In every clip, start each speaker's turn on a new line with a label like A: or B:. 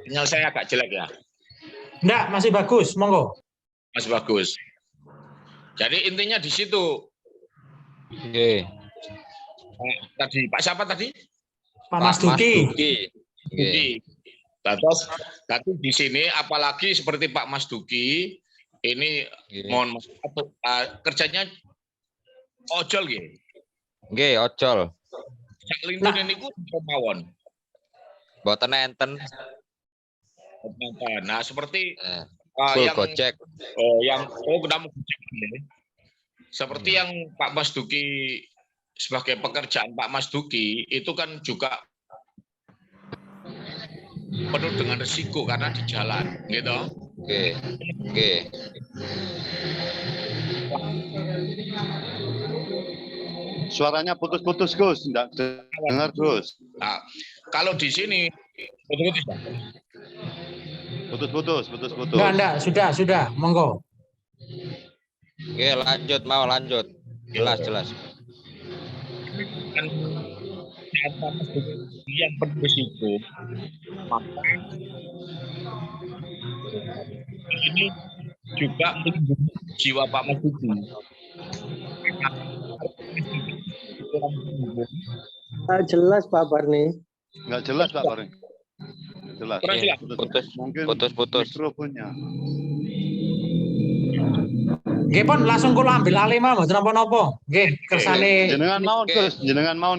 A: Sinyal saya agak jelek ya.
B: Enggak, masih bagus, monggo.
A: Mas bagus. Jadi intinya di situ.
C: Oke.
A: Tadi Pak siapa tadi?
B: Pak Mas Duki.
A: Duki. Terus tadi di sini apalagi seperti Pak Mas Duki ini mohon maaf kerjanya ojol nggih.
C: Nggih, ojol.
A: Sak lintune niku mawon.
C: Mboten enten.
A: Nah, seperti
C: yang Gojek.
A: Seperti yang Pak Mas Duki sebagai pekerjaan Pak Mas Duki itu kan juga penuh dengan risiko karena di jalan, gitu.
C: Oke.
D: Suaranya putus-putus, Gus. Enggak dengar, Gus.
A: Nah, kalau di sini
D: putus-putus.
B: Enggak, sudah, monggo.
C: Oke, lanjut. Jelas.
A: Kan yang penuh risiko, maka ini juga melindungi jiwa Pak Mas Duki.
E: Jelas Pak Barni.
D: Enggak jelas Pak Barni. Jelas.
C: Putus.
D: Mikrofonnya.
B: Nggih pun langsung kula ambil alih mah mboten napa-napa. Nggih, kersane
D: jenengan mawon,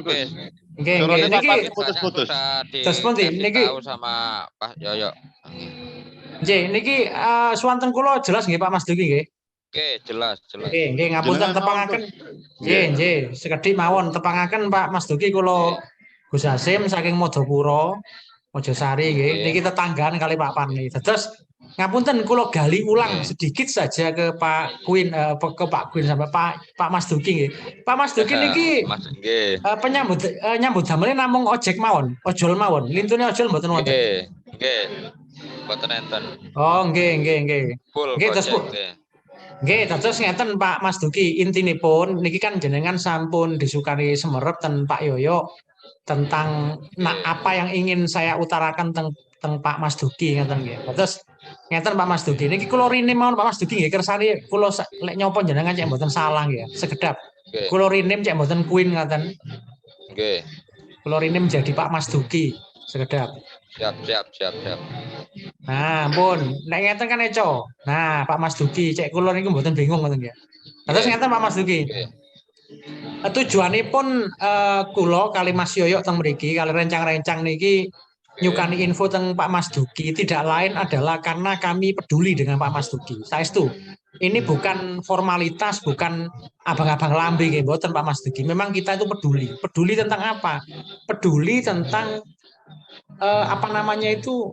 D: Gus.
B: Nggih, niki
D: putus-putus.
B: Terus pundi niki
C: sama Pak Yoyo.
B: Nggih, niki suwanten kula jelas nggih Pak Mas Duki nggih.
C: Oke, jelas.
B: Nggih, ngapunten tepangaken. Nggih, sekedhik mawon tepangaken Pak Mas Duki kula Gus Hasim saking Madapura, Mojosari nggih. Niki tetanggaan kali Pak Parni. Terus ngapunten kula gali ulang sedikit saja ke Pak Queen ke Pak Queen sampai Pak Mas Duki nggih. Pak Mas Duki niki nyambut damel namung ojek mawon, ojol mawon. Lintune ojol mboten wonten.
C: Nggih. Mboten enten.
B: Oh, nggih. Nggih, terus nggih, terus ngeten Pak Mas Duki, intinipun niki kan jenengan sampun disukani semerep ten Pak Yoyo tentang apa yang ingin saya utarakan teng Pak Mas Duki ngeten nggih. Terus ngeten Pak Mas Duki niki kula rinim mawon Pak Mas Duki nggih kersane kula lek nyopo jenengan cek mboten salah nggih sekedap. Kula rinim cek mboten Queen ngaten.
C: Nggih.
B: Kula rinim jadi Pak Mas Duki sekedap.
C: Siap.
B: Nah, ampun, nek ngeten kan eco. Nah, Pak Mas Duki cek kula niku mboten bingung ngoten nggih. Terus ngeten Pak Mas Duki. Tujuanipun kula kali Mas Yoyo teng mriki kali rencang-rencang niki nyukani info teng Pak Mas Duki tidak lain adalah karena kami peduli dengan Pak Mas Duki. Saestu. Ini bukan formalitas, bukan abang-abang lambe nggih mboten Pak Mas Duki. Memang kita itu peduli. Peduli tentang apa? Peduli tentang apa namanya itu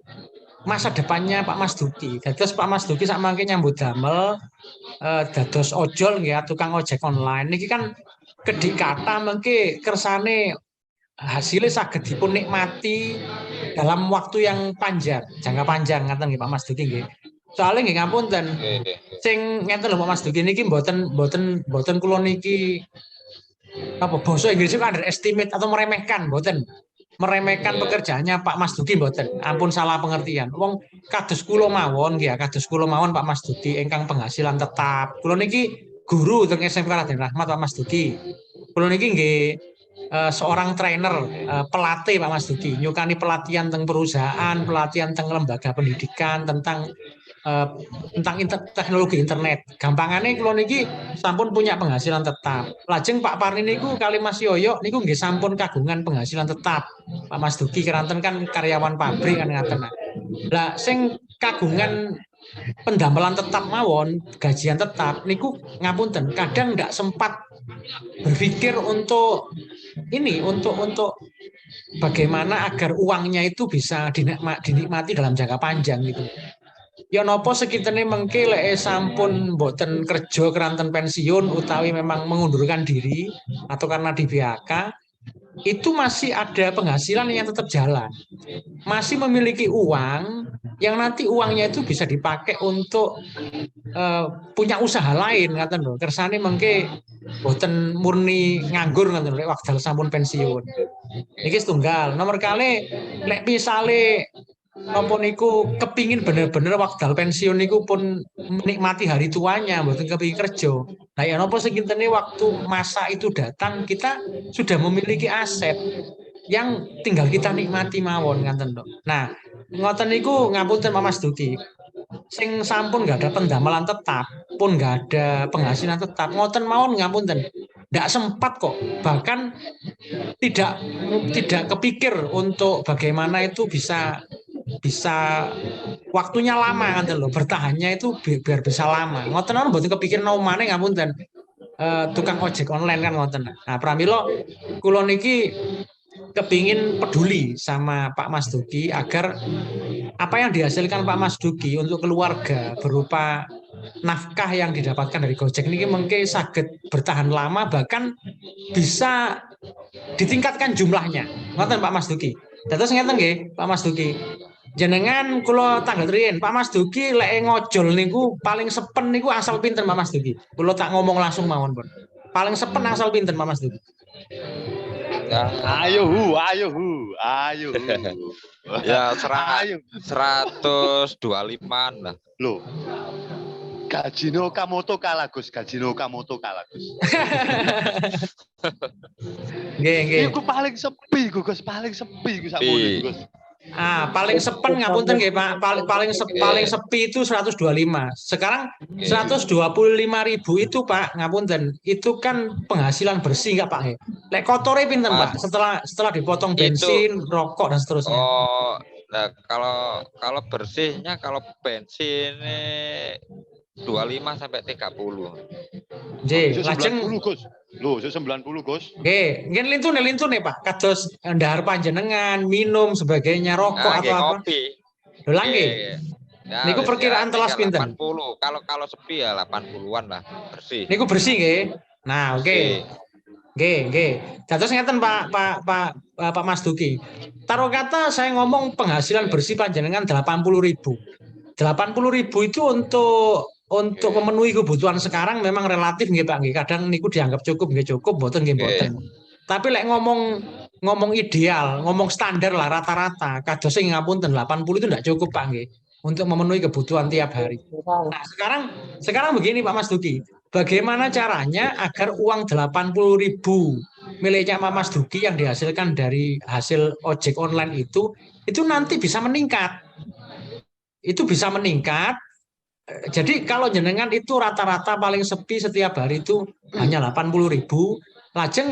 B: masa depannya Pak Mas Duki. Terus Pak Mas Duki sak mangke nyambut damel dados ojol nggih tukang ojek online. Niki kan kedik kata mengke kersane hasilnya saged dipun nikmati dalam waktu yang panjang, jangka panjang ngaten nggih Pak Mas Duki nggih. Soalnya nggih ngapunten. Sing ngeten lho Pak Mas Duki niki mboten kula niki apa basa Inggris itu underestimate atau meremehkan mboten. Meremehkan pekerjaannya Pak Mas Duki mboten. Ampun salah pengertian. Wong kados kula mawon nggih, kados kula mawon Pak Mas Duki ingkang penghasilan tetap. Kula niki guru teng SMK Raden Rahmat Pak Mas Duki. Kula niki nggih seorang trainer pelatih Pak Mas Duki, nyukani pelatihan tentang perusahaan, pelatihan tentang lembaga pendidikan, tentang teknologi internet. Gampangannya kula niki sampun punya penghasilan tetap. Lajeng Pak Parni niku kali Mas Yoyo niku nggih sampun kagungan penghasilan tetap. Pak Mas Duki keranten kan karyawan pabrik kan ngaten. Lah sing kagungan pendamelan tetap mawon, gajian tetap niku ngapunten, kadang ndak sempat berpikir untuk ini untuk bagaimana agar uangnya itu bisa dinikmati dalam jangka panjang gitu. Ya nopo sekitene mengke lek sampun mboten kerja keranten pensiun utawi memang mengundurkan diri atau karena di PHK itu masih ada penghasilan yang tetap jalan. Masih memiliki uang yang nanti uangnya itu bisa dipakai untuk punya usaha lain ngaten lho. Kersane mengke boten murni nganggur ngaten lho wekdal sampun pensiun. Niki setunggal. Nomor kali lek misale napa niku kepingin bener-bener wekdal pensiun niku pun menikmati hari tuanya, mboten kepingin kerja. Nah ya napa sekintene waktu masa itu datang kita sudah memiliki aset yang tinggal kita nikmati mawon ngaten lho. Nah, ngoten niku ngapunten Mas Duki. Sing sampun nggak ada pendamalan tetap, pun nggak ada penghasilan tetap, ngoten mawon ngapunten. Nggak sempat kok, bahkan tidak tidak kepikir untuk bagaimana itu bisa bisa waktunya lama kan loh, bertahannya itu biar bisa lama. Ngoten mawon mboten kepikir nomane ngapunten. Tukang ojek online kan ngoten. Nah, pramila kula niki kepingin peduli sama Pak Mas Duki agar apa yang dihasilkan Pak Mas Duki untuk keluarga berupa nafkah yang didapatkan dari Gojek ini mungkin sakit bertahan lama bahkan bisa ditingkatkan jumlahnya. Ngoten Pak Mas Duki. Dados ngeten nggih Pak Mas Duki. Jenengan kula tanggal riyen Pak Mas Duki lek ngojol niku paling sepen niku asal pinten Pak Mas Duki. Kula tak ngomong langsung mawon pun. Paling sepen asal pinten Pak Mas Duki.
D: Ayo hu, ayo hu, ayo hu.
C: Ya
D: Ayo.
C: 125 lah.
D: Loh. Gaji no Okamoto kalah Gus, gaji no Okamoto kalah Gus.
B: Nggih.
D: Iku paling sepi Gus, paling sepi Gus sakmene Gus.
B: Paling sepen ngapunten nggih Pak, paling sepi itu 125. Sekarang 125.000 itu Pak, ngapunten. Itu kan penghasilan bersih enggak Pak? Lek kotore pinten Pak? Setelah dipotong bensin, rokok dan seterusnya.
C: Oh, nah kalau bersihnya kalau bensin 25 sampai 30.
B: Nggih, lajeng
D: 90 Gus. Loh, 90 Gus.
B: nggih, lintune Pak, kados ndahar panjenengan, minum sebagainya, rokok atau apa.
C: Kopi.
B: Lho lah nggih.
C: Ya,
B: Niku perkiraan telas pinten?
C: 80. Kalau sepi ya 80-an lah bersih.
B: Niku bersih nggih. Nah, oke. Nggih. Dados ngeten Pak Mas Duki. Taruh kata saya ngomong penghasilan bersih panjenengan 80.000. 80.000 itu untuk memenuhi kebutuhan sekarang memang relatif nggih Pak nggih. Kadang niku dianggap cukup nggih cukup, mboten nggih mboten. Tapi lek ngomong ideal, ngomong standar lah rata-rata, kados sing ngapunten 80 itu enggak cukup Pak nggih untuk memenuhi kebutuhan tiap hari. Nah, sekarang begini Pak Mas Duki. Bagaimana caranya agar uang 80.000 miliknya Pak Mas Duki yang dihasilkan dari hasil ojek online itu nanti bisa meningkat. Itu bisa meningkat. Jadi kalau jenengan itu rata-rata paling sepi setiap hari itu hanya 80.000, lajeng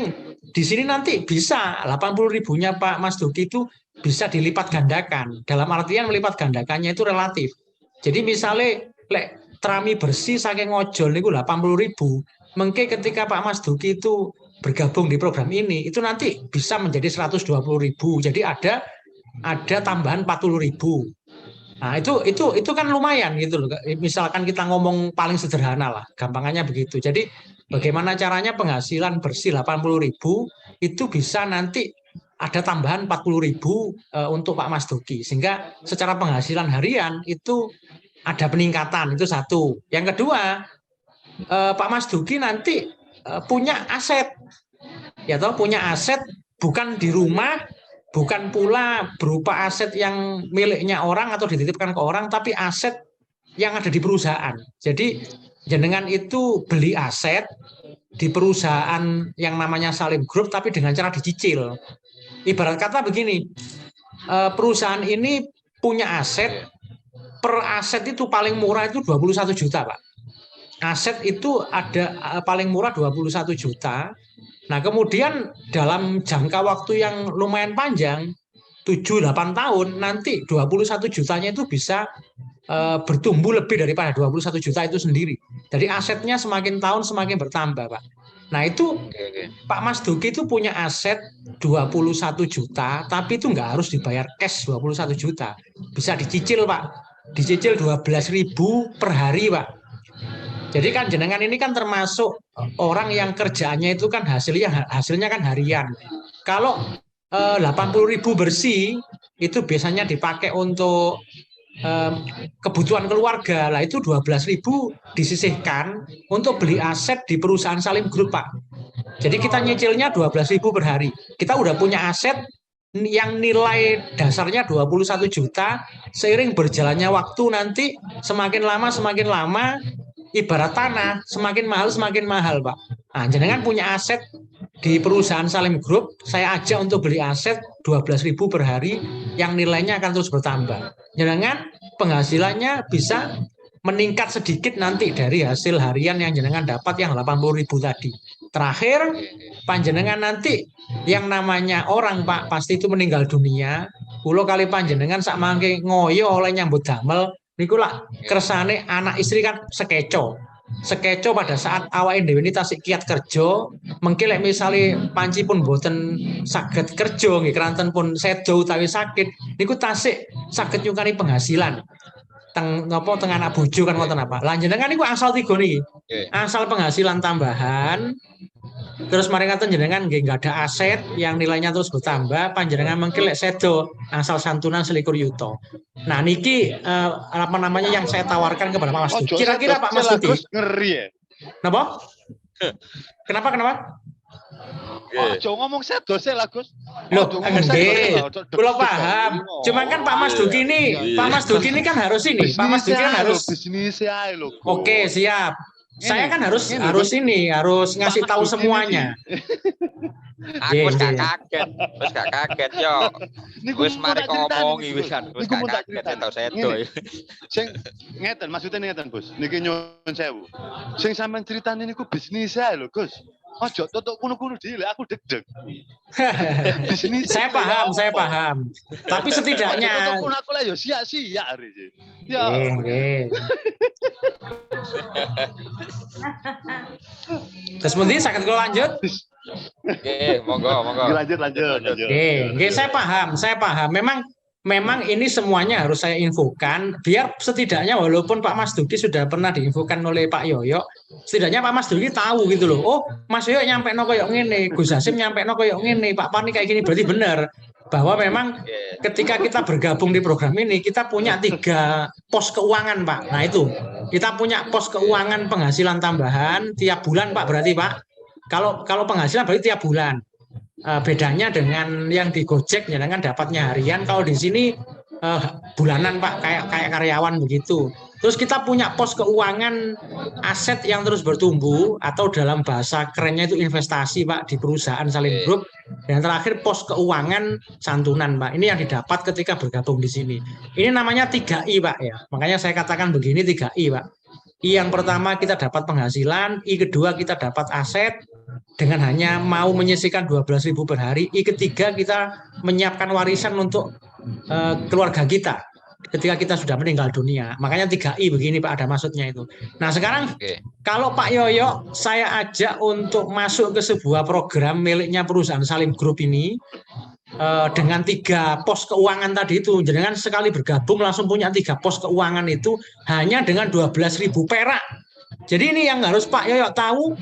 B: di sini nanti bisa 80.000-nya Pak Mas Duki itu bisa dilipat gandakan. Dalam artian melipat gandakannya itu relatif. Jadi misalnya lek trami bersih saking ngojol niku 80.000, mengke ketika Pak Mas Duki itu bergabung di program ini itu nanti bisa menjadi 120.000. Jadi ada tambahan 40.000. Nah, itu kan lumayan gitu loh. Misalkan kita ngomong paling sederhana lah, gampangannya begitu. Jadi bagaimana caranya penghasilan bersih 80.000 itu bisa nanti ada tambahan 40.000 untuk Pak Mas Duki. Sehingga secara penghasilan harian itu ada peningkatan, itu satu. Yang kedua, Pak Mas Duki nanti punya aset. Ya toh, punya aset bukan di rumah, bukan pula berupa aset yang miliknya orang atau dititipkan ke orang, tapi aset yang ada di perusahaan. Jadi jenengan itu beli aset di perusahaan yang namanya Salim Group, tapi dengan cara dicicil. Ibarat kata begini, perusahaan ini punya aset, per aset itu paling murah itu 21 juta Pak. Aset itu ada paling murah 21 juta. Nah, kemudian dalam jangka waktu yang lumayan panjang, 7-8 tahun, nanti 21 jutanya itu bisa bertumbuh lebih daripada 21 juta itu sendiri. Jadi asetnya semakin tahun semakin bertambah, Pak. Nah, itu Pak Mas Duki itu punya aset 21 juta, tapi itu nggak harus dibayar cash 21 juta. Bisa dicicil, Pak. Dicicil 12.000 per hari, Pak. Jadi kan jenengan ini kan termasuk orang yang kerjaannya itu kan hasilnya kan harian. Kalau 80.000 bersih itu biasanya dipakai untuk kebutuhan keluarga lah, itu 12.000 disisihkan untuk beli aset di perusahaan Salim Group, Pak. Jadi kita nyicilnya 12.000 per hari. Kita udah punya aset yang nilai dasarnya 21 juta, seiring berjalannya waktu nanti semakin lama ibarat tanah, semakin mahal, Pak. Nah, jenengan punya aset di perusahaan Salim Group, saya ajak untuk beli aset 12.000 per hari yang nilainya akan terus bertambah. Jenengan penghasilannya bisa meningkat sedikit nanti dari hasil harian yang jenengan dapat yang 80.000 tadi. Terakhir, panjenengan nanti yang namanya orang, Pak, pasti itu meninggal dunia. Kulo kali panjenengan sak mangke ngoyo oleh nyambut damel niku lah kersane anak istri kan sekeco pada saat awake dhewe ini tasik kiat kerja, mengki lek misale panci pun boten saged kerja nggih, keranten pun sedo utawi sakit niku tasik saged nyukani penghasilan teng anak bojo kan ngoten apa. Lah jenengan niku asal tiga niki. Asal penghasilan tambahan, terus mari ngaten jenengan nggih enggak ada aset yang nilainya terus bertambah, panjenengan mengki lek sedo asal santunan 21 yuta. Nah niki apa namanya yang saya tawarkan kepada Pak Mas Duki. Kira-kira Pak Mas Duki
D: ngeri ya.
B: Kenapa? Kenapa?
D: Ojo ngomong sedo sih lah Gus.
B: Loh, nggih. Kula paham. Cuman kan Pak Mas Duki ini, Pak Mas Duki ini kan harus ini. Pak Mas Duki kan harus
D: bisnis ae lho.
B: Oke, siap. Saya kan harus ngasih tahu semuanya.
C: Aku gak kaget yo. Wis mari ngomongi wis kan, wis gak kaget tau sedo.
D: Sing ngeten maksudnya ngeten Gus. Niki nyuwun sewu. Sing sampean critani niku bisnis ae lho Gus. Ojo totok kuno-kuno dhewe aku deg-deg. Bisnis.
B: Saya paham. Tapi setidaknya
D: totok kuno aku lah yo sia-sia hari iki. Ya.
B: Nggih. Terus mending saged kula lanjut?
C: Oke, monggo.
D: Lanjut.
B: Nggih, saya paham. Memang ini semuanya harus saya infokan biar setidaknya walaupun Pak Mas Duki sudah pernah diinfokan oleh Pak Yoyo, setidaknya Pak Mas Duki tahu gitu loh. Oh, Mas Yoyo nyampe no koyok ngene, Gus Hasim nyampe no koyok ngene, Pak Pani kayak gini, berarti benar bahwa memang ketika kita bergabung di program ini kita punya 3 pos keuangan, Pak. Nah itu kita punya pos keuangan penghasilan tambahan tiap bulan, Pak, berarti Pak. Kalau penghasilan berarti tiap bulan. Bedanya dengan yang di Gojek jangan dapatnya harian, kalau di sini bulanan, Pak, kayak karyawan begitu. Terus kita punya pos keuangan aset yang terus bertumbuh atau dalam bahasa kerennya itu investasi, Pak, di perusahaan Salim Group. Dan terakhir pos keuangan santunan, Pak. Ini yang didapat ketika bergabung di sini. Ini namanya 3I, Pak, ya. Makanya saya katakan begini 3I, Pak. I yang pertama kita dapat penghasilan, I kedua kita dapat aset dengan hanya mau menyisihkan 12.000 per hari, I ketiga kita menyiapkan warisan untuk keluarga kita ketika kita sudah meninggal dunia. Makanya 3I begini, Pak, ada maksudnya itu. Nah sekarang kalau Pak Yoyo saya ajak untuk masuk ke sebuah program miliknya perusahaan Salim Group ini dengan 3 pos keuangan tadi itu, jangan sekali bergabung langsung punya 3 pos keuangan itu hanya dengan 12.000 perak. Jadi ini yang harus Pak Yoyo tahu,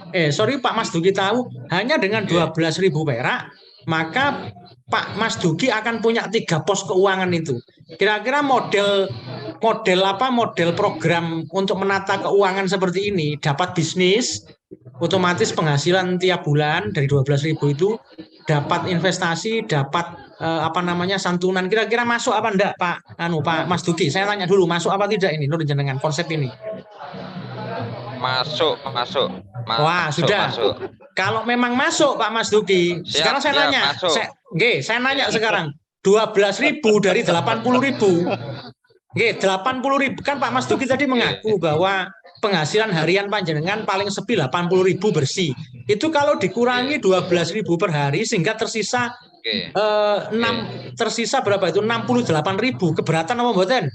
B: Pak Mas Duki tahu, hanya dengan 12.000 perak maka Pak Mas Duki akan punya 3 pos keuangan itu. Kira-kira model program untuk menata keuangan seperti ini, dapat bisnis, otomatis penghasilan tiap bulan dari 12.000 itu, dapat investasi, dapat santunan. Kira-kira masuk apa enggak, Pak Mas Duki? Saya tanya dulu, masuk apa tidak ini menurut jenengan konsep ini?
C: Masuk.
B: Wah, sudah. Masuk. Kalau memang masuk, Pak Mas Duki, sekarang saya nanya. Saya nanya sekarang, 12.000 dari 80.000. 80.000 kan Pak Mas Duki tadi mengaku bahwa penghasilan harian panjenengan paling sepi 80.000 bersih. Itu kalau dikurangi 12.000 per hari sehingga tersisa tersisa berapa itu? 68.000. Keberatan apa mboten?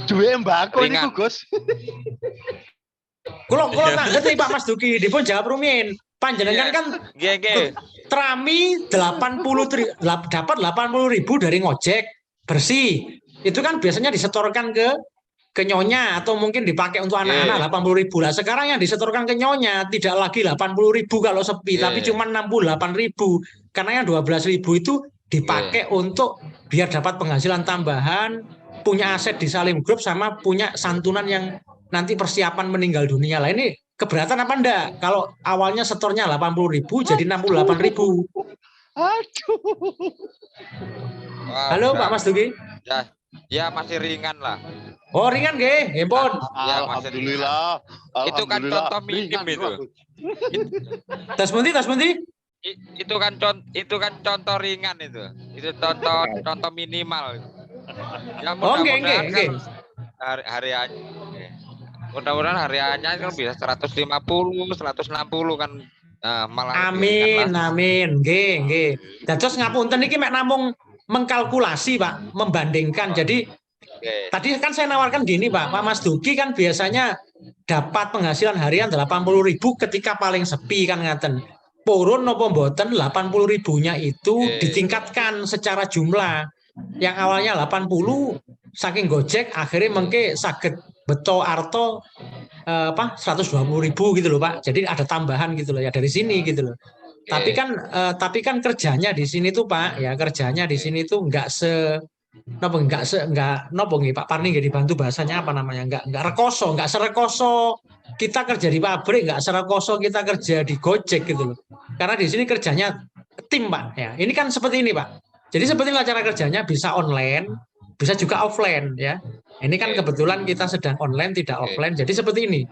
D: Duwe mbako niku, Gus.
B: Kulo tak ngerti Pak Mas Duki, dipun jawab rumiyin. Panjenengan kan trami 80 dapat 80.000 dari ngojek bersih. Itu kan biasanya disetorkan ke ke nyonya atau mungkin dipakai untuk anak-anak 80.000 lah. Sekarang yang disetorkan ke nyonya tidak lagi 80.000 kalau sepi, tapi cuma 68.000 karena yang 12.000 itu dipakai untuk biar dapat penghasilan tambahan, punya aset di Salim Group sama punya santunan yang nanti persiapan meninggal dunia lah. Ini keberatan apa enggak? Kalau awalnya setornya 80.000 jadi 68.000.
E: Aduh.
B: Halo Pak Mas Duki.
C: Ya masih ringan lah.
B: Oh ringan nggih, handphone.
C: Ya,
D: Alhamdulillah.
C: Itu kan contoh minim itu.
B: Tas pundi?
C: Itu kan contoh ringan itu. Itu contoh minimal. Ya,
B: Oh nggih.
C: Hariannya. Mudah-mudahan hariannya kan bisa 150, 160 kan. Malah
B: Amin. Nggih. Dados ngapunten iki mek namung mengkalkulasi Pak, membandingkan. Jadi tadi kan saya nawarkan gini Pak Mas Duki kan biasanya dapat penghasilan harian 80.000 ketika paling sepi kan ngaten. Purun nopo mboten 80.000-nya itu ditingkatkan secara jumlah. Yang awalnya 80 saking Gojek akhirnya mengke saged beto arto 120.000 gitu loh Pak. Jadi ada tambahan gitu loh ya dari sini gitu loh. Tapi kan kerjanya di sini tuh Pak, ya kerjanya di sini tuh enggak Pak Parni nggak dibantu bahasanya apa namanya enggak serekoso kita kerja di pabrik, enggak serekoso kita kerja di Gojek gitu loh. Karena di sini kerjanya tim Pak, ya ini kan seperti ini Pak. Jadi seperti cara kerjanya bisa online, bisa juga offline ya. Ini kan kebetulan kita sedang online tidak offline. Jadi seperti ini.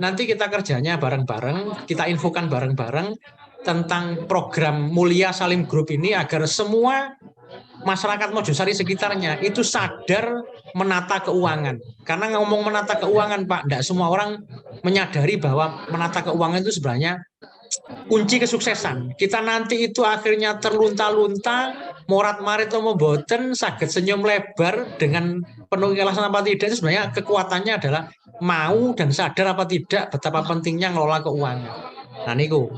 B: Nanti kita kerjanya bareng-bareng, kita infokan bareng-bareng tentang program Mulia Salim Group ini agar semua masyarakat Mojosari sekitarnya itu sadar menata keuangan. Karena ngomong menata keuangan Pak, tidak semua orang menyadari bahwa menata keuangan itu sebenarnya kunci kesuksesan. Kita nanti itu akhirnya terlunta-lunta, morat-marit atau mboten saged senyum lebar dengan penuh ikhlasan apa tidak, itu sebenarnya kekuatannya adalah mau dan sadar apa tidak betapa pentingnya ngelola keuangan. Nah niku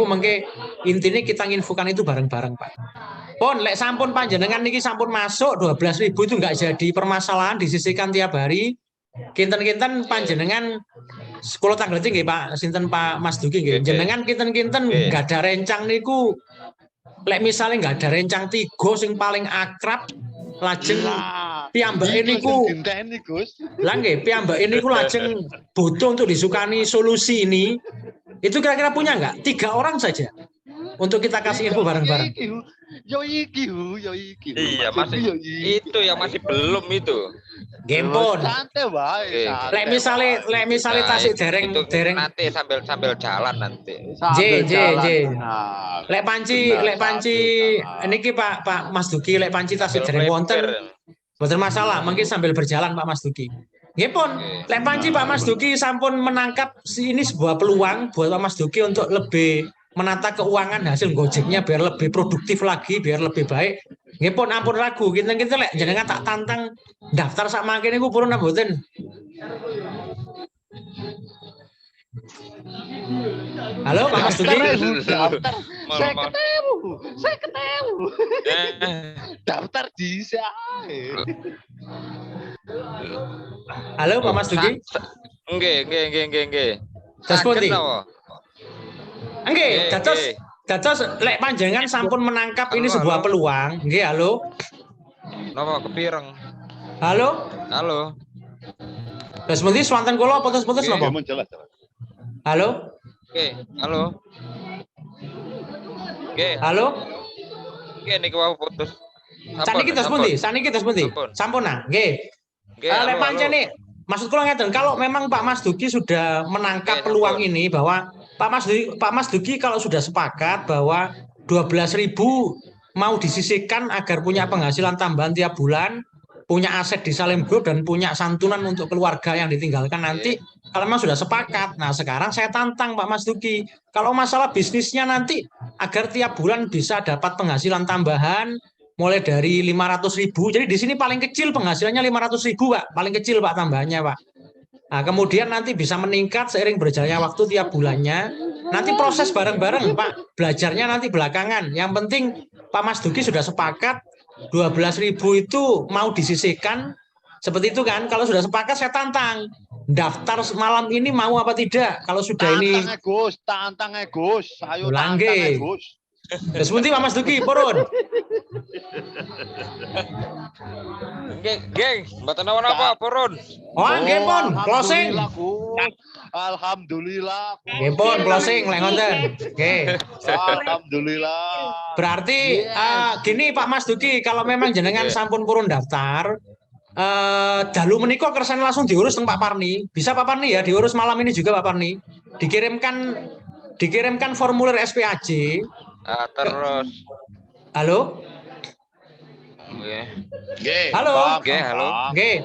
B: mengke intinya kita nginfokan itu bareng-bareng Pak. Pon lek sampun panjenengan niki sampun masuk 12.000 itu enggak jadi permasalahan, disisihkan tiap hari. Kinten-kinten panjenengan sekolah tanggal tinggi Pak sinten Pak Mas Duki nggih. Jenengan kinten-kinten enggak ada rencang niku. Lek misalnya enggak ada rencang 3 sing paling akrab lajeng piyambake niku. Lah nggih, piyambake niku lajeng butuh untuk disukani solusi ini. Itu kira-kira punya enggak? 3 orang saja. Untuk kita kasih info bareng-bareng.
D: Yo iki.
C: Iya, masih belum itu.
B: Gempon.
D: Santai wae.
B: Lek misale tasik dereng
C: nanti sambil jalan nanti.
B: J. Lek panci niki Pak Mas Duki lek panci tasik dereng wonten. Boten masalah, mungkin sambil berjalan Pak Mas Duki. Nggih pun, lek panci Pak Mas Duki sampun menangkap ini sebuah peluang buat Pak Mas Duki untuk lebih menata keuangan hasil Gojeknya biar lebih produktif lagi, biar lebih baik. Nggih pun ampun ragu, kita lek jenengan tak tantang daftar sak mangke niku purun mboten. Halo Pak Mas Duki.
D: Saya ketemu. Daftar bisa.
B: Halo Pak Mas Duki.
C: Nggih.
B: Terus pundi? Nggih, dados lek panjenengan sampun menangkap ini sebuah peluang. Nggih, halo.
C: Napa kepireng?
B: Halo. Terus pundi swanten kula putus-putus napa? Halo.
C: Halo. Niki wau putus.
B: Saniki terus pundi? Sampun nah, nggih. Lek pancene maksud kula ngeten, kalau memang Pak Mas Duki sudah menangkap peluang ini bahwa Pak Mas Duki kalau sudah sepakat bahwa 12.000 mau disisihkan agar punya penghasilan tambahan tiap bulan, punya aset di Salim Group dan punya santunan untuk keluarga yang ditinggalkan nanti, kalau memang sudah sepakat. Nah sekarang saya tantang Pak Mas Duki, kalau masalah bisnisnya nanti agar tiap bulan bisa dapat penghasilan tambahan mulai dari 500.000. Jadi di sini paling kecil penghasilannya 500.000 Pak, paling kecil Pak tambahannya Pak. Nah, kemudian nanti bisa meningkat seiring berjalannya waktu tiap bulannya. Nanti proses bareng-bareng Pak, belajarnya nanti belakangan. Yang penting Pak Mas Duki sudah sepakat 12.000 itu mau disisihkan Seperti itu kan. Kalau sudah sepakat saya tantang. Daftar malam ini mau apa tidak? Kalau sudah ini
D: Tantang Gus. Ayo
B: Langge.
D: tantang Gus.
B: Terus nanti Pak Mas Duki purun.
C: Geng, mboten apa purun.
B: Oh, nggih pun, closing.
D: Alhamdulillah.
B: Nggih pun, closing lek ngoten. Nggih.
D: Alhamdulillah.
B: Berarti gini Pak Mas Duki, kalau memang jenengan sampun purun daftar, dalu menika kersane langsung diurus teng Pak Parni. Bisa Pak Parni ya diurus malam ini juga Pak Parni. Dikirimkan formulir SPAJ.
C: Terus.
B: Halo?
C: Nggih.
B: Halo.
C: Nggih, halo.
B: Nggih.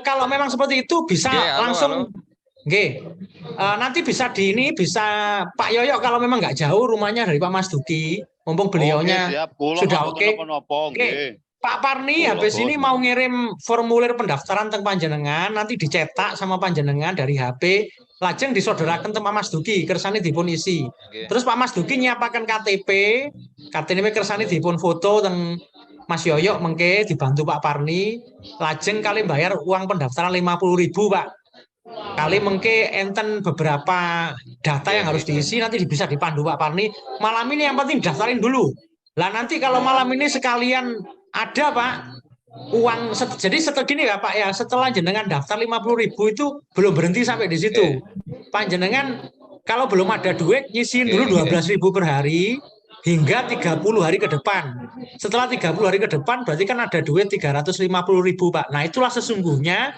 B: Kalau memang seperti itu bisa langsung nggih. Nanti bisa bisa Pak Yoyo kalau memang nggak jauh rumahnya dari Pak Mas Duki, mumpung beliaunya sudah oke. Pak Parni habis ini mau ngirim formulir pendaftaran teng panjenengan, nanti dicetak sama panjenengan dari HP, lajeng disoderaken teng Pak Mas Duki, kersane dipun isi. Terus Pak Mas Duki nyiapaken KTP kersane dipun foto teng Mas Yoyo mengke dibantu Pak Parni, lajeng kali bayar uang pendaftaran 50.000 Pak. Kali mengke enten beberapa data yang harus diisi, nanti bisa dipandu Pak Parni. Malam ini yang penting daftarin dulu. Lah nanti kalau malam ini sekalian ada Pak uang, jadi setelah gini ya Pak ya, setelah jenengan daftar 50.000 itu belum berhenti sampai di situ. Panjenengan kalau belum ada duit nyisiin dulu 12.000 per hari hingga 30 hari ke depan. Setelah 30 hari ke depan berarti kan ada duit 350.000 Pak. Nah itulah sesungguhnya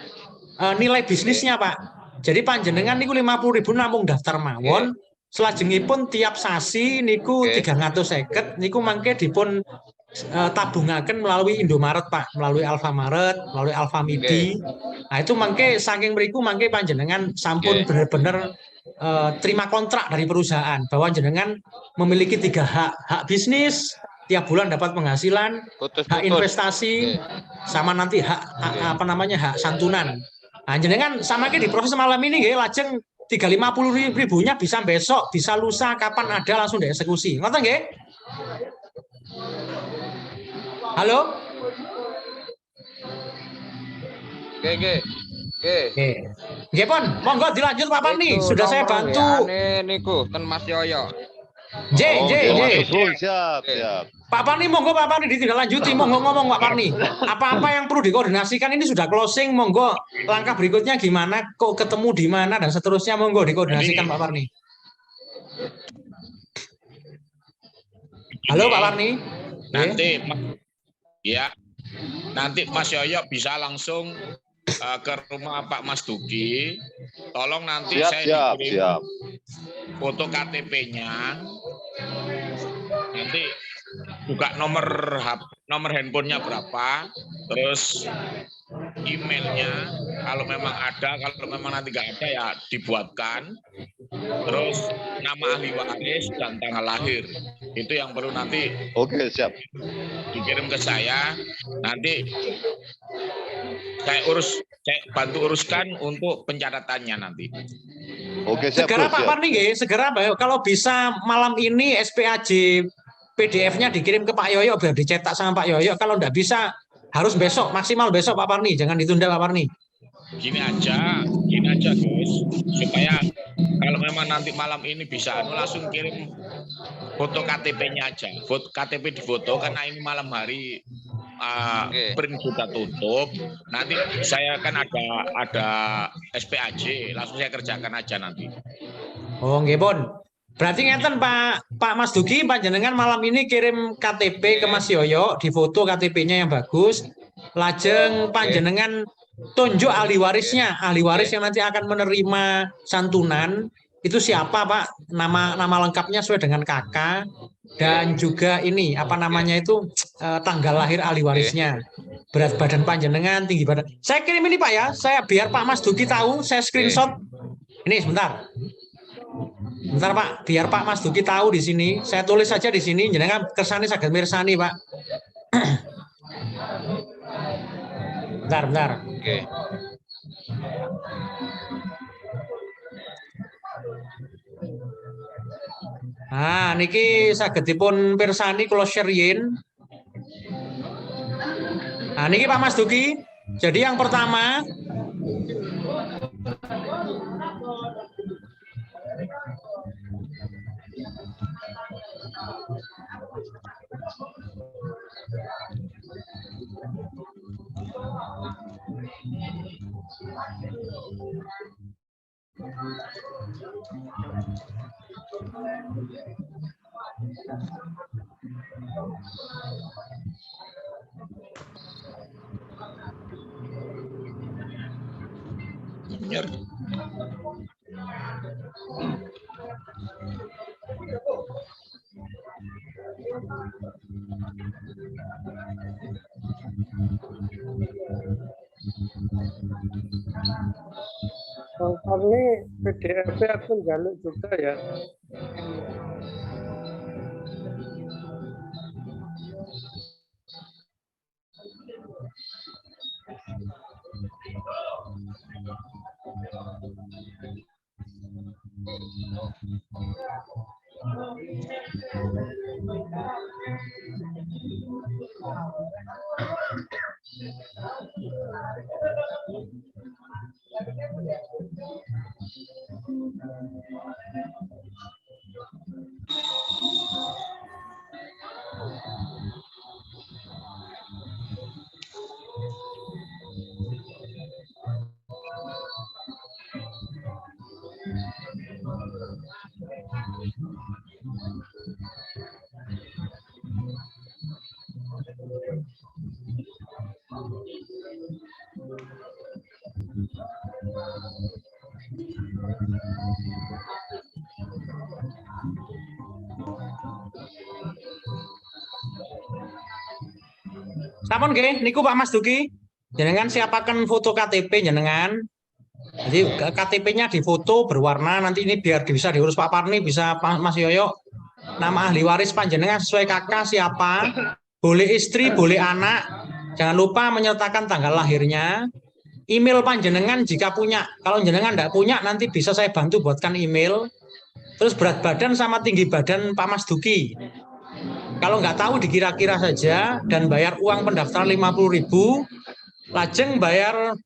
B: nilai bisnisnya Pak. Jadi panjenengan niku 50.000 namung daftar mawon. Selajengipun tiap sasi niku 350 niku mangke dipun tabungaken melalui Indomaret Pak, melalui Alfamaret, melalui Alfamidi. Nah itu mangke saking mriku mangke panjenengan sampun bener-bener terima kontrak dari perusahaan bahwa jenengan memiliki 3 hak bisnis, tiap bulan dapat penghasilan, hak investasi, sama nanti hak hak santunan. Nah jenengan sama ke diproses malam ini nggih, lajeng 350.000-nya bisa besok, bisa lusa, kapan ada langsung dieksekusi. Ngoten nggih? Halo? Oke. Nggih pun, monggo dilanjut Pak Parni. Sudah saya bantu.
C: Niku ten Mas Yoyo.
D: Siap.
B: Pak Parni, monggo Pak Parni ditindaklanjuti, monggo ngomong Pak Parni. Apa-apa yang perlu dikoordinasikan ini sudah closing, monggo langkah berikutnya gimana, kok ketemu di mana dan seterusnya, monggo dikoordinasikan Pak Parni. Halo Pak Parni.
A: Nanti Mas Yoyo bisa langsung ke rumah Pak Mas Duki. Tolong nanti saya dikirim foto KTP-nya. Nanti buka nomor handphonenya berapa, terus emailnya kalau memang ada, kalau memang nanti nggak ada ya dibuatkan, terus nama ahli waris dan tanggal lahir, itu yang perlu nanti
D: siap
A: dikirim ke saya, nanti saya bantu uruskan untuk pencatatannya nanti.
D: Siap,
B: segera Pak Parni nggih, segera Pak. Kalau bisa malam ini SPAJ PDF-nya dikirim ke Pak Yoyo biar dicetak sama Pak Yoyo. Kalau enggak bisa harus besok, maksimal besok Pak Parni, jangan ditunda Pak Parni.
A: Gini aja Gus, supaya kalau memang nanti malam ini bisa langsung kirim foto KTP-nya aja. KTP difoto karena ini malam hari print sudah tutup. Nanti saya kan ada SPAJ, langsung saya kerjakan aja nanti.
B: Oh, nggih pun. Berarti ngeten Pak Mas Duki, panjenengan malam ini kirim KTP ke Mas Yoyo, difoto KTP-nya yang bagus. Lajeng panjenengan tunjuk ahli warisnya, ahli waris yang nanti akan menerima santunan. Itu siapa Pak? Nama lengkapnya sesuai dengan kakak, dan juga ini apa namanya itu tanggal lahir ahli warisnya, berat badan panjenengan, tinggi badan. Saya kirim ini Pak ya, saya biar Pak Mas Duki tahu, saya screenshot. Ini sebentar Pak, biar Pak Mas Duki tahu di sini. Saya tulis saja di sini, jenengan kersane saged mirsani Pak. Bentar. Nah, niki saged dipun pirsani kula share yen. Nah, niki Pak Mas Duki. Jadi yang pertama
A: Bener.
E: Bang Farni PDF aku jaluk juga ya.
B: sampun nggih niku Pak Mas Duki. Jenengan siapakan foto KTP jenengan. Jadi KTP-nya difoto berwarna, nanti ini biar bisa diurus Pak Parni, bisa Pak Mas Yoyo. Nama ahli waris panjenengan sesuai kakak siapa, boleh istri, boleh anak. Jangan lupa menyertakan tanggal lahirnya. Email panjenengan jika punya. Kalau jenengan tidak punya, nanti bisa saya bantu buatkan email. Terus berat badan sama tinggi badan Pak Mas Duki. Kalau nggak tahu dikira-kira saja dan bayar uang pendaftaran 50.000, lajeng bayar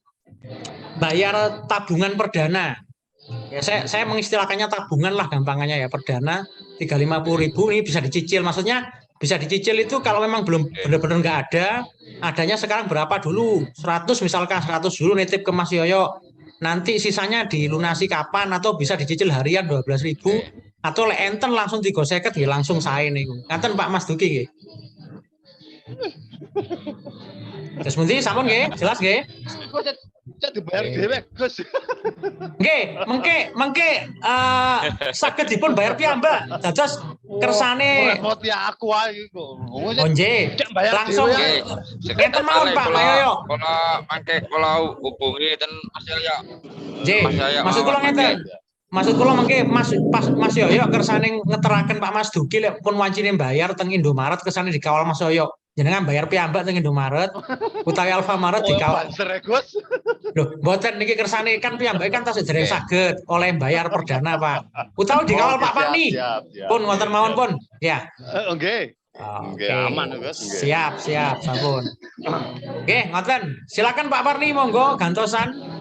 B: tabungan perdana. Ya saya mengistilahkannya tabungan lah gampangannya ya, perdana 350.000 ini bisa dicicil. Maksudnya bisa dicicil itu kalau memang belum benar-benar nggak ada, adanya sekarang berapa dulu? 100 misalkan 100 dulu nitip ke Mas Yoyo. Nanti sisanya dilunasi kapan atau bisa dicicil harian 12.000 atau enten langsung 350 ya langsung saya nih. Ngaten Pak Mas Duki nggih. Terus nanti sampun nggih, jelas nggih?
D: Cek dibayar dhewe, Gus.
B: Nggih, mengke saged dipun bayar piyambak. Dados kersane
D: repoti aku ae kok.
B: Oh nggih, langsung ngeten mawon Pak Yoyo.
C: Kalau mangke kalau hubungi ten Mas Yoyo.
B: Nggih, maksud kula ngeten. Maksud kula mengke Mas Yoyo kersane ngeteraken Pak Mas Duki lek pun wancine bayar teng Indomaret kersane dikawal Mas Yoyo. Jenengan bayar piyambak teng Indomaret utawi Alfamaret dikawal.
D: Gus.
B: Loh, mboten niki kersane kan piyambak kan tasih dereng saged oleh bayar perdana, Pak. Utawi dikawal Pak Parni. Pun wonten mawon pun. Ya.
D: Nggih. Nggih, aman Gus.
B: Siap, sampun. Nggih, ngoten. Silakan Pak Parni monggo gantosan.